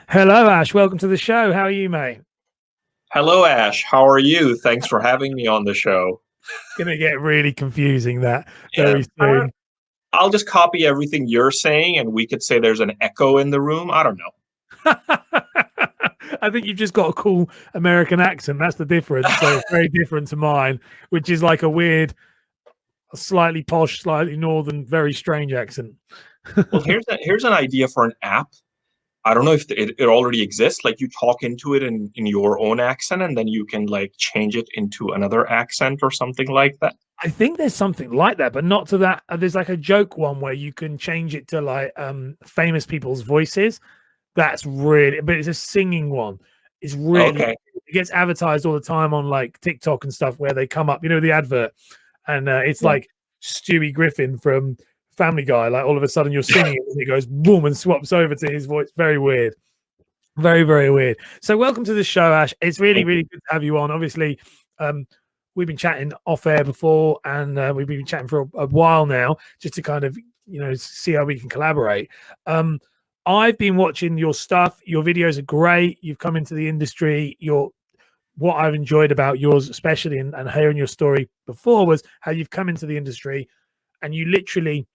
Hello, Ash. Welcome to the show. How are you, mate? Hello, Ash. How are you? Thanks for having me on the show. It's going to get really confusing that Yeah, very soon. I'll just copy everything you're saying, and we could say there's an echo in the room. I don't know. I think you've just got a cool American accent. That's the difference. So it's very different to mine, which is like a weird, slightly posh, slightly northern, very strange accent. Well, here's an idea for an app. I don't know if it already exists. Like you talk into it in your own accent, and then you can like change it into another accent or something like that. I think there's something like that, but not to that. There's like a joke one where you can change it to like famous people's voices. That's really, but it's a singing one. It's really, Okay. it gets advertised all the time on like TikTok and stuff where they come up, the advert, and it's Yeah. like Stewie Griffin from Family Guy. Like all of a sudden you're singing and it goes boom and swaps over to his voice. Very weird. Very, very weird. So welcome to the show, Ash. It's really, Thank really you. good to have you on. Obviously, we've been chatting off air before, and we've been chatting for a while now, just to kind of see how we can collaborate. I've been watching your stuff. Your videos are great. You've come into the industry. What I've enjoyed about yours, especially, and hearing your story before, was how you've come into the industry, and you literally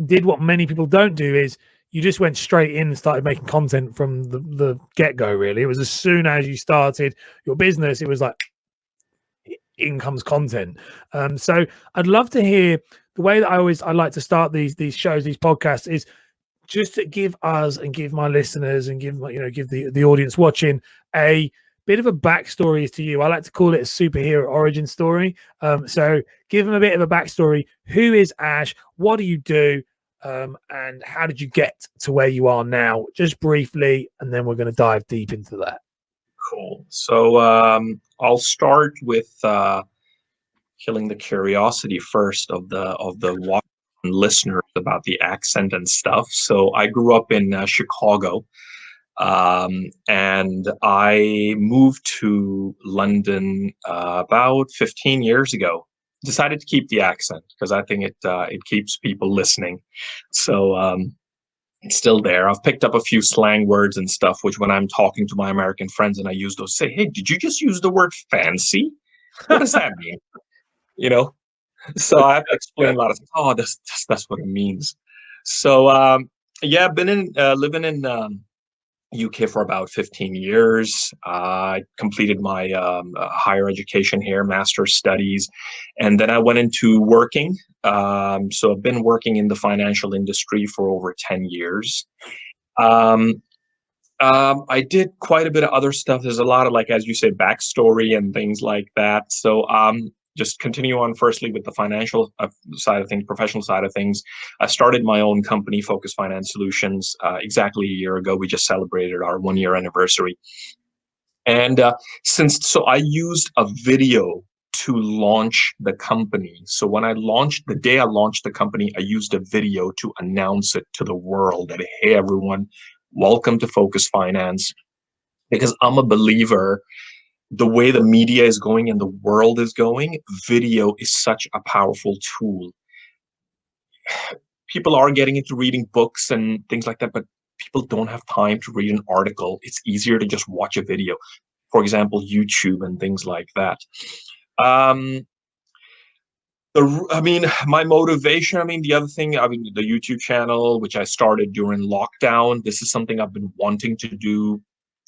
did what many people don't do is you just went straight in and started making content from the get-go. Really, it was as soon as you started your business, it was like in comes content. So I'd love to hear the way that I like to start these shows, these podcasts, is just to give us and give my listeners and give give the audience watching a bit of a backstory as to you. I like to call it a superhero origin story. So give them a bit of a backstory. Who is Ash? What do you do? And how did you get to where you are now? Just briefly, and then we're going to dive deep into that. Cool. So I'll start with killing the curiosity first of the listeners about the accent and stuff. So I grew up in Chicago, and I moved to London about 15 years ago. Decided to keep the accent because I think it keeps people listening. So it's still there. I've picked up a few slang words and stuff, which when I'm talking to my American friends and I use those, say, "Hey, did you just use the word fancy? What does that mean?" You know. So I have to explain a lot of things. Oh, that's what it means. So yeah, I've been in living in UK for about 15 years. I completed my higher education here, master's studies, and then I went into working. So I've been working in the financial industry for over 10 years. Um, I did quite a bit of other stuff. There's a lot of, like, as you say, backstory and things like that. So, just continue on firstly with the financial side of things, professional side of things. I started my own company, Focus Finance Solutions, exactly a year ago. We just celebrated our 1 year anniversary. And so I used a video to launch the company. So when the day I launched the company, I used a video to announce it to the world that, hey, everyone, welcome to Focus Finance. Because I'm a believer, the way the media is going and the world is going, video is such a powerful tool. People are getting into reading books and things like that, but people don't have time to read an article. It's easier to just watch a video, for example, YouTube and things like that. Um, my motivation, the other thing, the YouTube channel, which I started during lockdown, this is something I've been wanting to do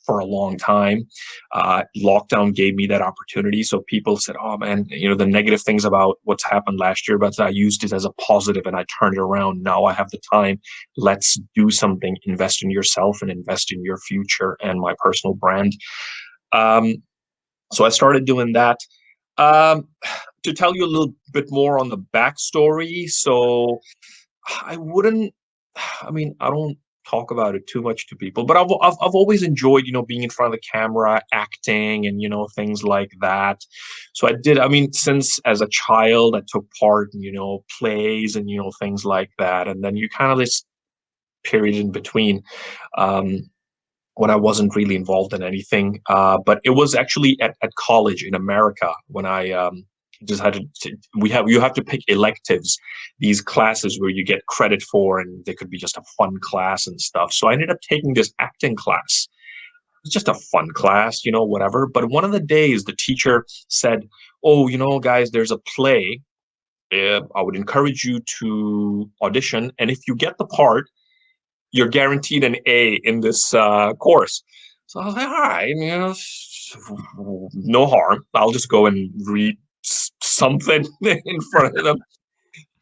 for a long time. Lockdown gave me that opportunity. So people said, oh man, the negative things about what's happened last year, but I used it as a positive and I turned it around. Now I have the time. Let's do something, invest in yourself and invest in your future and my personal brand. Um, so I started doing that. Um, to tell you a little bit more on the backstory, so I wouldn't. I don't talk about it too much to people, but I've always enjoyed, being in front of the camera, acting, and things like that. So I did. Since as a child, I took part in plays and things like that, and then you kind of this period in between. Um, when I wasn't really involved in anything. But it was actually at college in America when I just had to you have to pick electives, these classes where you get credit for, and they could be just a fun class and stuff. So I ended up taking this acting class. It's just a fun class, whatever. But one of the days, the teacher said, "Oh, guys, there's a play. I would encourage you to audition, and if you get the part, you're guaranteed an A in this course." So I was like, all right, no harm. I'll just go and read something in front of them.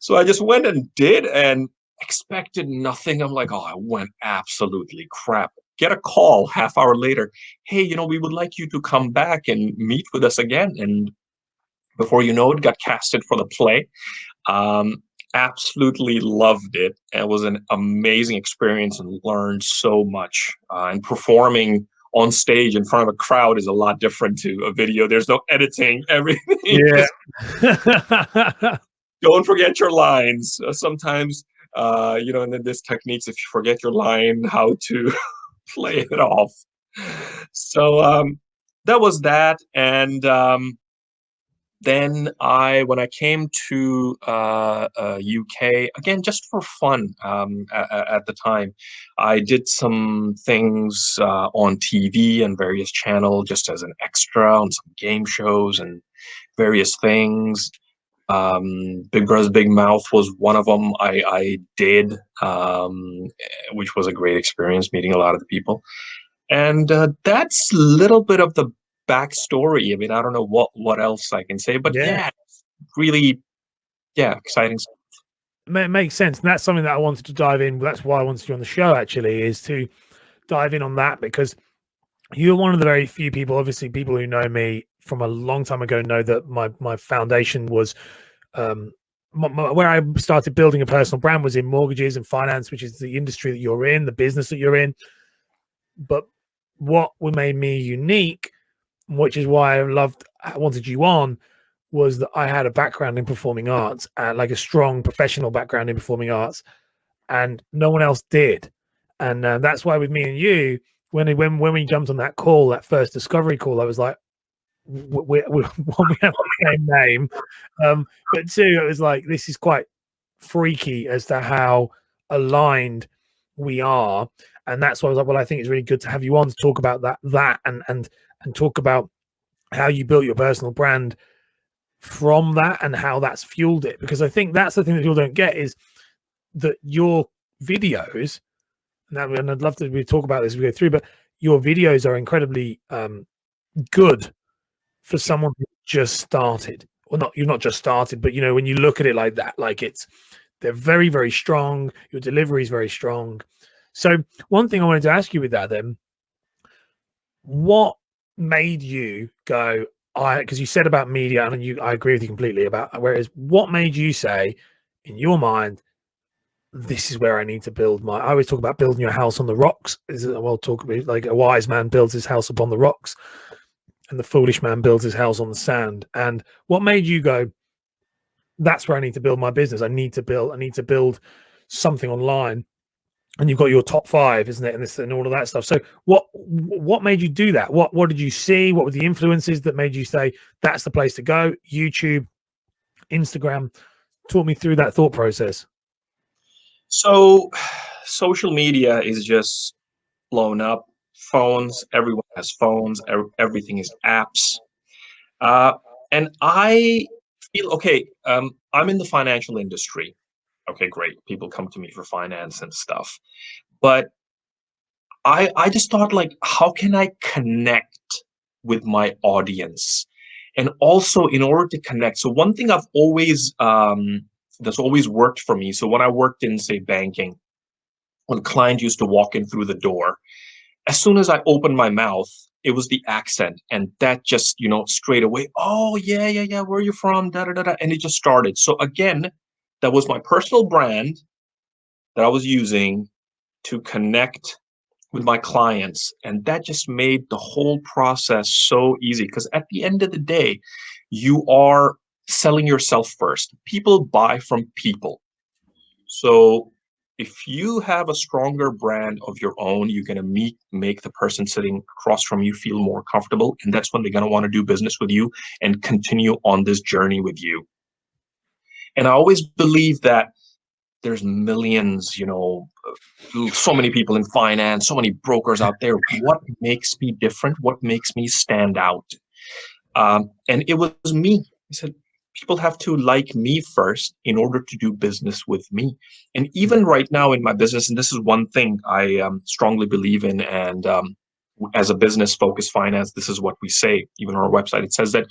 So I just went and did, and expected nothing. I'm like, oh, I went absolutely crap. Get a call half hour later. Hey, we would like you to come back and meet with us again. And before you know it, got casted for the play. Um, Absolutely loved it. It was an amazing experience and learned so much. And performing on stage in front of a crowd is a lot different to a video. There's no editing. Everything Yeah. just don't forget your lines. Sometimes, and then there's techniques if you forget your line, how to play it off. So that was that. And then when I came to UK again, just for fun, at the time, I did some things on TV and various channels just as an extra on some game shows and various things. Big Brother's Big Mouth was one of them I did, which was a great experience meeting a lot of the people. And that's a little bit of the backstory. I mean, I don't know what else I can say, but Yeah. yeah, really, yeah, exciting. It makes sense. And that's something that I wanted to dive in. That's why I wanted you on the show, actually, is to dive in on that, because you're one of the very few people, obviously, people who know me from a long time ago know that my foundation was, where I started building a personal brand was in mortgages and finance, which is the industry that you're in, the business that you're in. But what made me unique, which is why I wanted you on, was that I had a background in performing arts, like a strong professional background in performing arts, and no one else did. And that's why with me and you, when we jumped on that call, that first discovery call, I was like, we one, we have the same name, but two, it was like, this is quite freaky as to how aligned we are. And that's why I was like, well, I think it's really good to have you on to talk about that and talk about how you built your personal brand from that and how that's fueled it. Because I think that's the thing that people don't get, is that your videos, and I'd love to talk about this as we go through, but your videos are incredibly good for someone who just started. Well, not you've not just started, but when you look at it like that, like they're very, very strong. Your delivery is very strong. So one thing I wanted to ask you with that then, what made you go, because you said about media, and I agree with you completely about, whereas what made you say in your mind, this is where I need to build I always talk about building your house on the rocks. We'll talk about, like, a wise man builds his house upon the rocks and the foolish man builds his house on the sand. And what made you go, that's where I need to build my business. I need to build something online. And you've got your top 5, isn't it? And this and all of that stuff. So what made you do that? What did you see? What were the influences that made you say that's the place to go? YouTube, Instagram. Talk me through that thought process. So, social media is just blown up. Phones, everyone has phones. Everything is apps. Uh, and I feel okay. I'm in the financial industry. Okay, great. People come to me for finance and stuff. But I just thought, like, how can I connect with my audience? And also, in order to connect, so one thing I've always that's always worked for me. So when I worked in, say, banking, when a client used to walk in through the door, as soon as I opened my mouth, it was the accent, and that just, straight away, oh yeah, yeah, yeah, where are you from? Da da da da, and it just started. So again, that was my personal brand that I was using to connect with my clients, and that just made the whole process so easy, because at the end of the day, you are selling yourself first. People buy from people. So if you have a stronger brand of your own, you're going to make the person sitting across from you feel more comfortable. And that's when they're going to want to do business with you and continue on this journey with you. And I always believe that there's millions, so many people in finance, so many brokers out there. What makes me different? What makes me stand out? And it was me. I said, people have to like me first in order to do business with me. And even right now in my business, and this is one thing I strongly believe in, and as a business focused finance, this is what we say, even on our website. It says that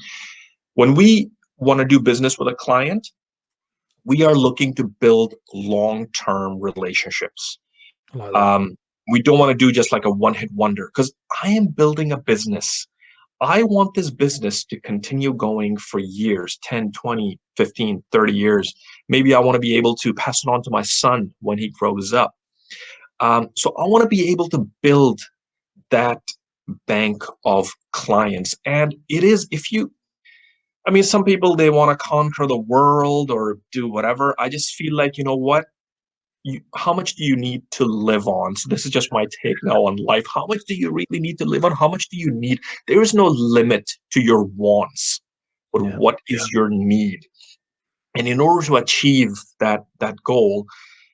when we want to do business with a client, we are looking to build long-term relationships. I like that. We don't want to do just like a one-hit wonder, because I am building a business. I want this business to continue going for years, 10, 20, 15, 30 years. Maybe I want to be able to pass it on to my son when he grows up. So I want to be able to build that bank of clients. And it is, some people, they want to conquer the world or do whatever. I just feel like, you know what? How much do you need to live on? So this is just my take now on life. How much do you really need to live on? How much do you need? There is no limit to your wants, but Yeah. what is your need? And in order to achieve that goal,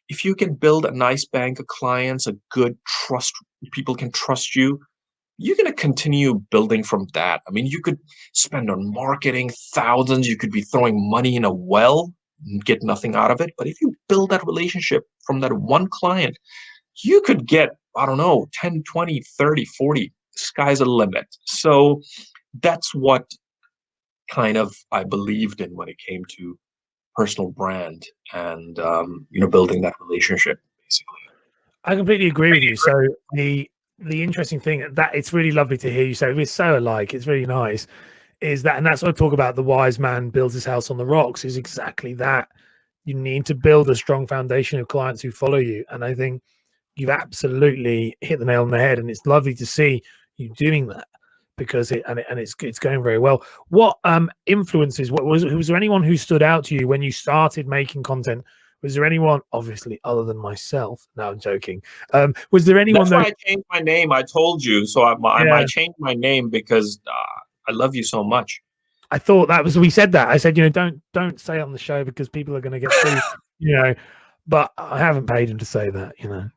if you can build a nice bank of clients, a good trust, people can trust you, you're going to continue building from that. I mean, you could spend on marketing thousands. You could be throwing money in a well and get nothing out of it. But if you build that relationship from that one client, you could get, I don't know, 10, 20, 30, 40. Sky's the limit. So that's what kind of I believed in when it came to personal brand and, building that relationship, basically. I completely agree with you. So the interesting thing that it's really lovely to hear you say we're so alike. It's really nice. Is that, and that's what I talk about. The wise man builds his house on the rocks. Is exactly that. You need to build a strong foundation of clients who follow you, and I think you've absolutely hit the nail on the head. And it's lovely to see you doing that because it's going very well. What influences? Was there anyone who stood out to you when you started making content? Was there anyone, obviously, other than myself? No, I'm joking. Was there anyone That's why I changed my name. I told you. So I changed my name because I love you so much. I thought that was, we said that. I said, don't say it on the show because people are going to get too, but I haven't paid him to say that,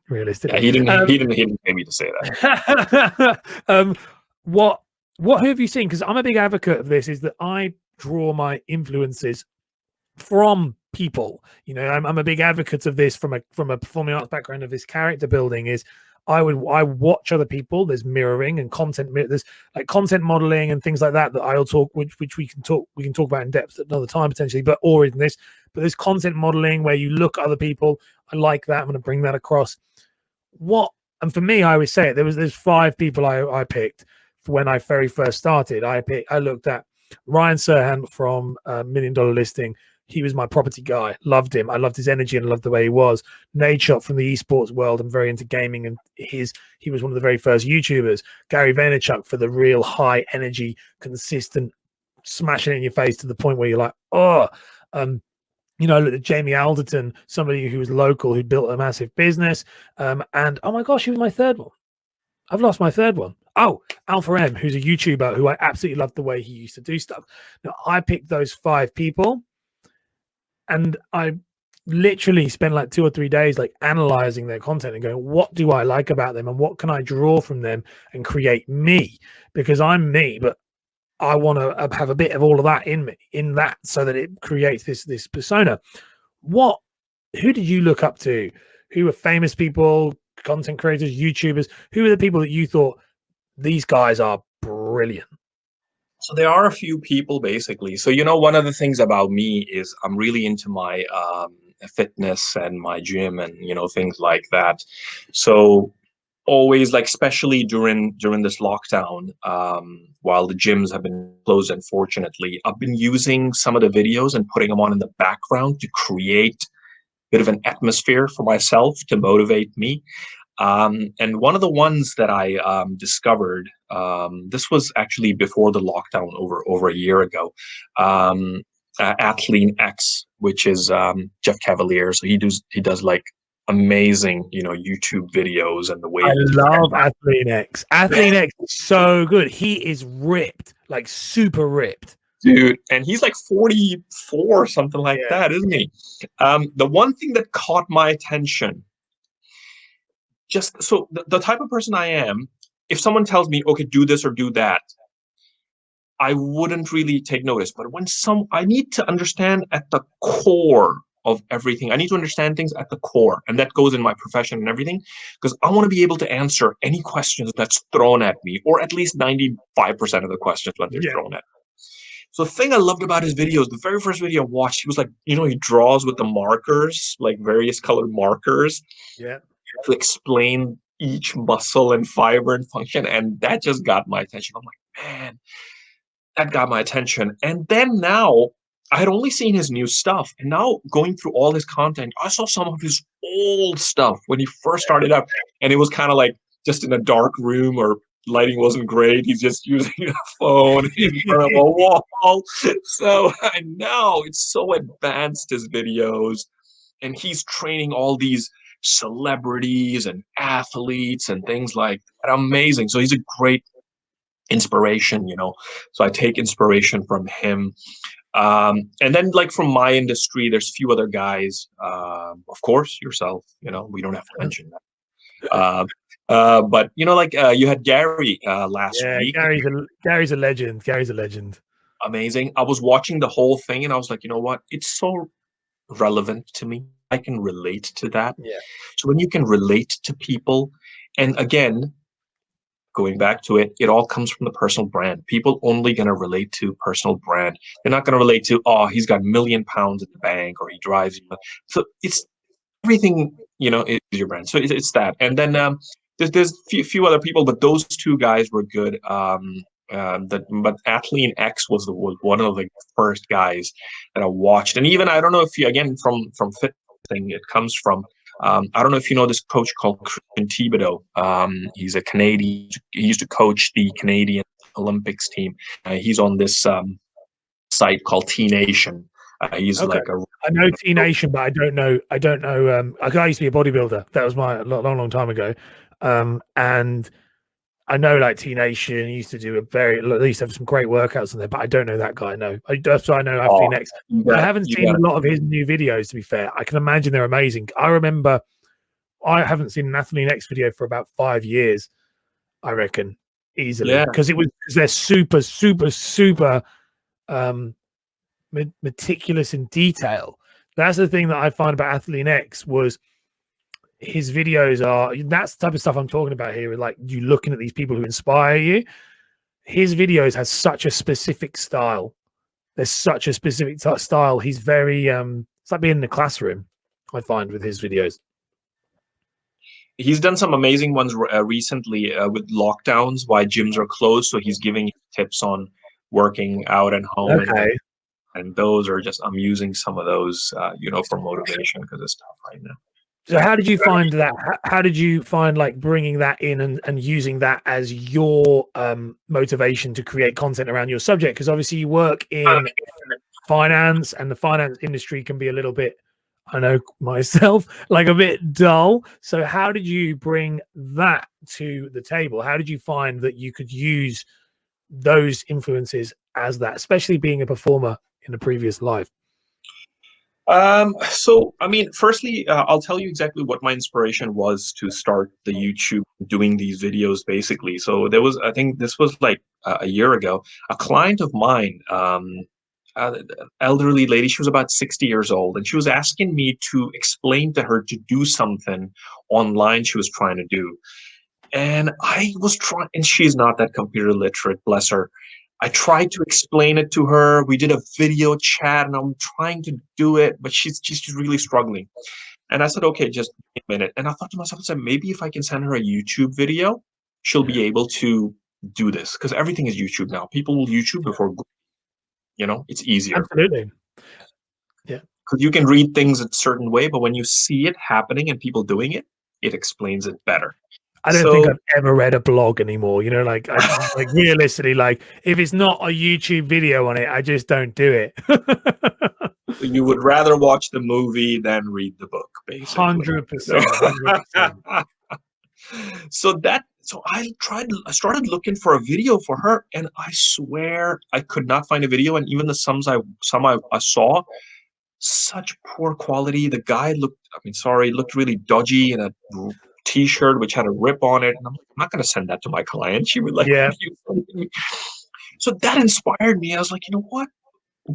realistically. Yeah, he didn't pay me to say that. What have you seen? Because I'm a big advocate of this, is that I draw my influences from people. I'm a big advocate of this from a performing arts background, of this character building. Is I watch other people. There's mirroring and content. There's like content modeling and things like that I'll talk, which we can talk about in depth at another time potentially, or in this. But there's content modeling where you look at other people. I like that. I'm going to bring that across. And for me, I always say it. There's 5 people I picked for when I very first started. I looked at Ryan Serhant from $1 Million Listing. He was my property guy. Loved him. I loved his energy and I loved the way he was. Nadeshot from the esports world. I'm very into gaming, and he was one of the very first YouTubers. Gary Vaynerchuk for the real high energy, consistent, smashing it in your face to the point where you're like, oh. Look at Jamie Alderton, somebody who was local, who built a massive business. And oh my gosh, he was my third one. I've lost my third one. Oh, Alpha M, who's a YouTuber who I absolutely loved the way he used to do stuff. Now, I picked those 5 people, and I literally spent like 2 or 3 days like analyzing their content and going, what do I like about them and what can I draw from them and create me? Because I'm me, but I want to have a bit of all of that in me, so that it creates this persona. Who did you look up to? Who were famous people, content creators, YouTubers? Who are the people that you thought, these guys are brilliant? So there are a few people, basically. So, one of the things about me is I'm really into my fitness and my gym and, things like that. So always, like, especially during this lockdown, while the gyms have been closed, unfortunately, I've been using some of the videos and putting them on in the background to create a bit of an atmosphere for myself to motivate me. And one of the ones that I discovered, this was actually before the lockdown, over a year ago, Athlete X, which is Jeff Cavalier. So he does like amazing, YouTube videos and the way I he love Athlean X. Athlean X is so good. He is ripped, like super ripped. dude, and he's like 44, something like Yeah. that, isn't he? The one thing that caught my attention, just so the type of person I am, if someone tells me, okay, do this or do that, I wouldn't really take notice. But I need to understand at the core of everything. I need to understand things at the core, and that goes in my profession and everything, because I want to be able to answer any questions that's thrown at me, or at least 95% of the questions when they're thrown at me. So the thing I loved about his videos, the very first video I watched, he was like, he draws with the markers, like various colored markers, Yeah. to explain each muscle and fiber and function, and that just got my attention. I'm like, man, that got my attention. And then now I had only seen his new stuff, and now going through all his content, I saw some of his old stuff when he first started up, and it was kind of like just in a dark room, or lighting wasn't great. He's just using a phone in front of a wall. So now it's so advanced, his videos, and he's training all these celebrities and athletes and things like that. Amazing. So he's a great inspiration, so I take inspiration from him. And then, like, from my industry, there's a few other guys, of course yourself, we don't have to mention that. But you had Gary last Yeah, week. Gary's a legend. Gary's a legend. Amazing. I was watching the whole thing and I was like, you know what, it's so relevant to me. I can relate to that. Yeah. So when you can relate to people, and again, going back to it, it all comes from the personal brand. People only going to relate to personal brand. They're not going to relate to, oh, he's got £1,000,000 at the bank, or he drives. So it's everything, is your brand. So it's that. And then there's few other people, but those two guys were good. But Athlean X was one of the first guys that I watched. And even, I don't know if you, again, from fit thing, it comes from, I don't know if you know this coach called Christian Thibodeau. He's a Canadian. He used to coach the Canadian Olympics team. He's on this site called T Nation. He's Okay. like a. I know T Nation, but I don't know. I used to be a bodybuilder. That was my long time ago. And I know, like, T Nation used to do at least have some great workouts on there, but I don't know that guy. No, that's why I know Athlean X. I haven't seen a lot of his new videos, to be fair. I can imagine they're amazing. I remember I haven't seen an Athlean X video for about 5 years, I reckon, easily, because they're super, super, super meticulous in detail. That's the thing that I find about Athlean X, was his videos that's the type of stuff I'm talking about here. Like, you looking at these people who inspire you. His videos has such a specific style. There's such a specific style. He's very it's like being in the classroom, I find, with his videos. He's done some amazing ones recently with lockdowns, why gyms are closed. So he's giving tips on working out at home. Okay. And those are just, I'm using some of those, for motivation, because it's tough right now. So how did you find that? How did you find, like, bringing that in and using that as your motivation to create content around your subject? Because obviously you work in finance, and the finance industry can be a little bit, I know myself, like, a bit dull. So how did you bring that to the table? How did you find that you could use those influences as that, especially being a performer in a previous life? So, I mean, firstly, I'll tell you exactly what my inspiration was to start the YouTube doing these videos, basically. So I think this was like a year ago, a client of mine, elderly lady, she was about 60 years old, and she was asking me to explain to her to do something online she was trying to do. And I was trying, and she's not that computer literate, bless her. I tried to explain it to her. We did a video chat, and I'm trying to do it, but she's really struggling. And I said, okay, just a minute. And I thought to myself, I said, maybe if I can send her a YouTube video, she'll be able to do this, because everything is YouTube now. People will YouTube before Google. It's easier. Absolutely. Yeah. Because you can read things a certain way, but when you see it happening and people doing it, it explains it better. I don't think So I've ever read a blog anymore. You know, like realistically, like if it's not a YouTube video on it, I just don't do it. you would rather watch the movie than read the book, basically. 100%, 100%. So I started looking for a video for her, and I swear I could not find a video. And even the some I saw, such poor quality. The guy looked, I mean, sorry, looked really dodgy in a t-shirt which had a rip on it. And I'm like, I'm not going to send that to my client. She would like, Yeah, so that inspired me. I was like, you know what?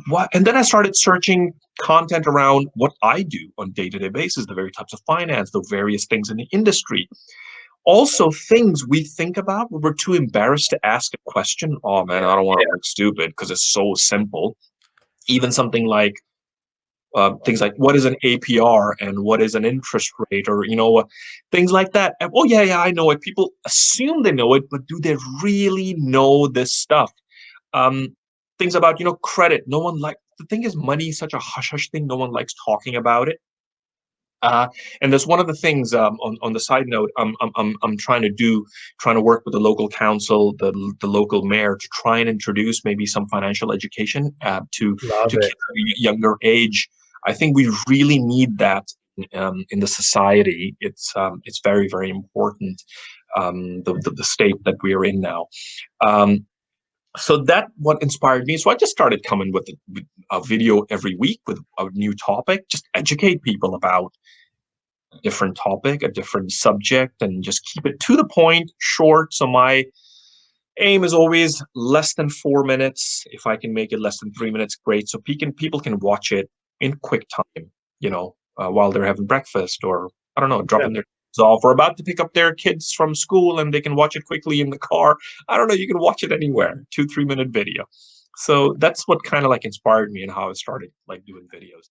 What? And then I started searching content around what I do on day-to-day basis, the very types of finance, the various things in the industry. Also, things we think about, but we're too embarrassed to ask a question. Oh man, I don't want to look stupid because it's so simple. Even something like things like what is an APR and what is an interest rate, or things like that. And, oh yeah, I know it. People assume they know it, but do they really know this stuff? Um, Things about credit. No one like the thing is money is such a hush hush thing. No one likes talking about it. And there's one of the things on the side note I'm trying to work with the local council, the local mayor, to try and introduce maybe some financial education love to it. kids at a younger age. I think we really need that in the society. It's very very important. The state that we are in now. Um, so that what inspired me. So I just started coming with a video every week with a new topic, just educate people about different topic, a different subject, and just keep it to the point, short. So my aim is always less than 4 minutes. If I can make it less than 3 minutes, great. So people can watch it in quick time, while they're having breakfast, or I don't know, Yeah. dropping their kids off, or about to pick up their kids from school, and they can watch it quickly in the car. I don't know, you can watch it anywhere, 2 3 minute video. So that's what kind of like inspired me and how I started like doing videos.